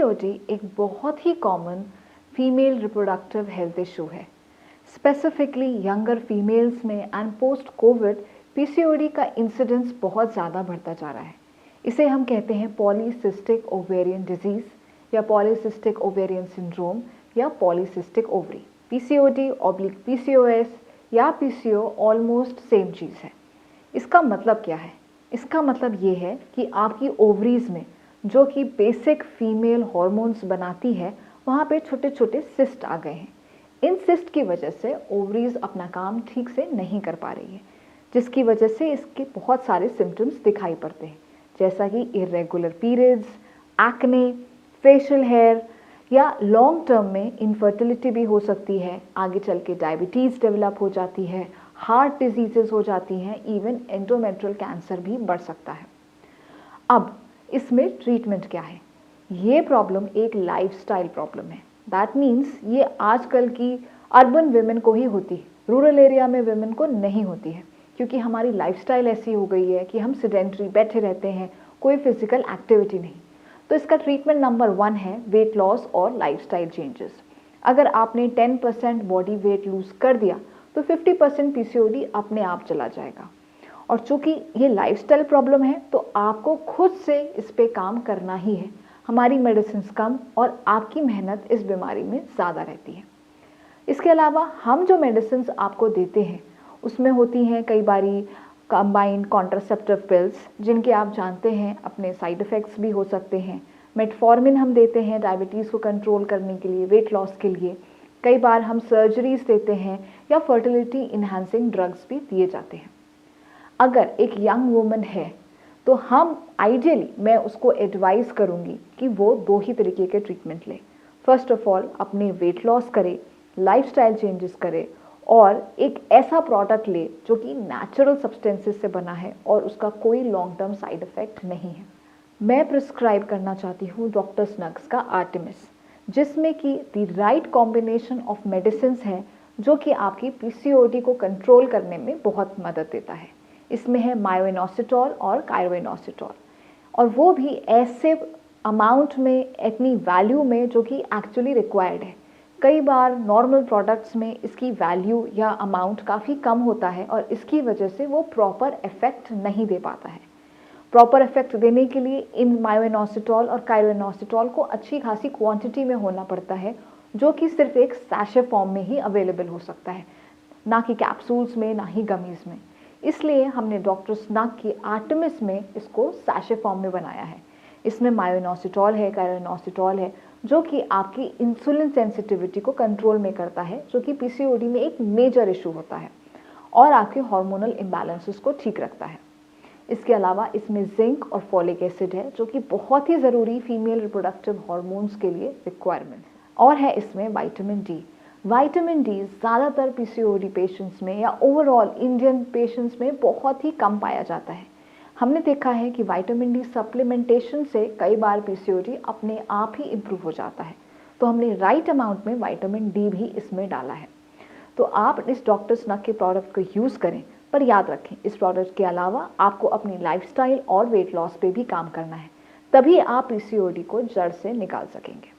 PCOD एक बहुत ही common female reproductive health issue है। स्पेसिफिकली यंगर फीमेल्स में एंड पोस्ट कोविड पीसीओडी का इंसिडेंस बहुत ज़्यादा बढ़ता जा रहा है। इसे हम कहते हैं पॉलीसिस्टिक ओवेरियन डिजीज़ या पॉलीसिस्टिक ओवेरियन सिंड्रोम या polycystic ovary. PCOD oblique PCOS या पीसीओ ऑलमोस्ट सेम चीज़ है। इसका मतलब क्या है? इसका मतलब ये है कि आपकी ओवरीज में जो कि बेसिक फीमेल हॉर्मोन्स बनाती है, वहाँ पे छोटे छोटे सिस्ट आ गए हैं। इन सिस्ट की वजह से ओवरीज अपना काम ठीक से नहीं कर पा रही है, जिसकी वजह से इसके बहुत सारे सिम्टम्स दिखाई पड़ते हैं, जैसा कि irregular periods, acne, facial hair या लॉन्ग टर्म में इनफर्टिलिटी भी हो सकती है। आगे चल के डायबिटीज़ डेवलप हो जाती है, हार्ट डिजीजेस हो जाती हैं, इवन एंडोमेट्रियल कैंसर भी बढ़ सकता है। अब इसमें ट्रीटमेंट क्या है? ये प्रॉब्लम एक लाइफस्टाइल प्रॉब्लम है। दैट मीन्स ये आजकल की अर्बन विमेन को ही होती है, रूरल एरिया में विमेन को नहीं होती है, क्योंकि हमारी लाइफस्टाइल ऐसी हो गई है कि हम सेडेंटरी बैठे रहते हैं, कोई फिजिकल एक्टिविटी नहीं। तो इसका ट्रीटमेंट नंबर 1 है वेट लॉस और लाइफस्टाइल चेंजेस। अगर आपने 10% बॉडी वेट लूज कर दिया तो 50% पीसीओडी अपने आप चला जाएगा। और चूंकि ये लाइफस्टाइल प्रॉब्लम है तो आपको खुद से इस पे काम करना ही है। हमारी मेडिसिन कम और आपकी मेहनत इस बीमारी में ज़्यादा रहती है। इसके अलावा हम जो मेडिसिन आपको देते हैं उसमें होती हैं कई बारी कंबाइंड कॉन्ट्रासेप्टिव पिल्स, जिनके आप जानते हैं अपने साइड इफ़ेक्ट्स भी हो सकते हैं। मेटफॉर्मिन हम देते हैं डायबिटीज़ को कंट्रोल करने के लिए, वेट लॉस के लिए। कई बार हम सर्जरीज देते हैं या फर्टिलिटी इन्हांसिंग ड्रग्स भी दिए जाते हैं। अगर एक यंग वुमन है तो हम आइडियली मैं उसको एडवाइस करूँगी कि वो 2 ही तरीके के ट्रीटमेंट ले। फर्स्ट ऑफ ऑल अपने वेट लॉस करे, लाइफस्टाइल चेंजेस करे और एक ऐसा प्रोडक्ट ले जो कि नेचुरल सब्सटेंसेस से बना है और उसका कोई लॉन्ग टर्म साइड इफ़ेक्ट नहीं है। मैं प्रिस्क्राइब करना चाहती हूँ डॉक्टर स्नग्स का आर्टेमिस, जिसमें कि the right combination of medicine है जो कि आपकी पीसीओडी को कंट्रोल करने में बहुत मदद देता है। इसमें है मायोइनोसिटोल और कायरोइनोसिटोल, और वो भी ऐसे अमाउंट में, इतनी वैल्यू में जो कि एक्चुअली रिक्वायर्ड है। कई बार नॉर्मल प्रोडक्ट्स में इसकी वैल्यू या अमाउंट काफ़ी कम होता है और इसकी वजह से वो प्रॉपर इफेक्ट नहीं दे पाता है। प्रॉपर इफेक्ट देने के लिए इन मायोइनोसिटोल और कायरोइनोसिटोल को अच्छी खासी क्वांटिटी में होना पड़ता है, जो कि सिर्फ एक सैशे फॉर्म में ही अवेलेबल हो सकता है, ना कि कैप्सूल्स में, ना ही गमीज़ में। इसलिए हमने डॉक्टर स्नग की आर्टेमिस में इसको सैशे फॉर्म में बनाया है। इसमें मायोइनोसिटोल है, कायरोइनोसिटोल है, जो कि आपकी इंसुलिन सेंसिटिविटी को कंट्रोल में करता है, जो कि पीसीओडी में एक मेजर इशू होता है, और आपके हार्मोनल इम्बैलेंसेस को ठीक रखता है। इसके अलावा इसमें जिंक और फॉलिक एसिड है, जो कि बहुत ही ज़रूरी फीमेल रिप्रोडक्टिव हार्मोन्स के लिए रिक्वायरमेंट है। और है इसमें विटामिन डी। विटामिन डी ज़्यादातर पीसीओडी पेशेंट्स में या ओवरऑल इंडियन पेशेंट्स में बहुत ही कम पाया जाता है। हमने देखा है कि विटामिन डी सप्लीमेंटेशन से कई बार पीसीओडी अपने आप ही इम्प्रूव हो जाता है। तो हमने राइट अमाउंट में विटामिन डी भी इसमें डाला है। तो आप इस डॉक्टर स्नग के प्रोडक्ट को यूज़ करें, पर याद रखें इस प्रोडक्ट के अलावा आपको अपनी लाइफस्टाइल और वेट लॉस पे भी काम करना है, तभी आप पीसीओडी को जड़ से निकाल सकेंगे।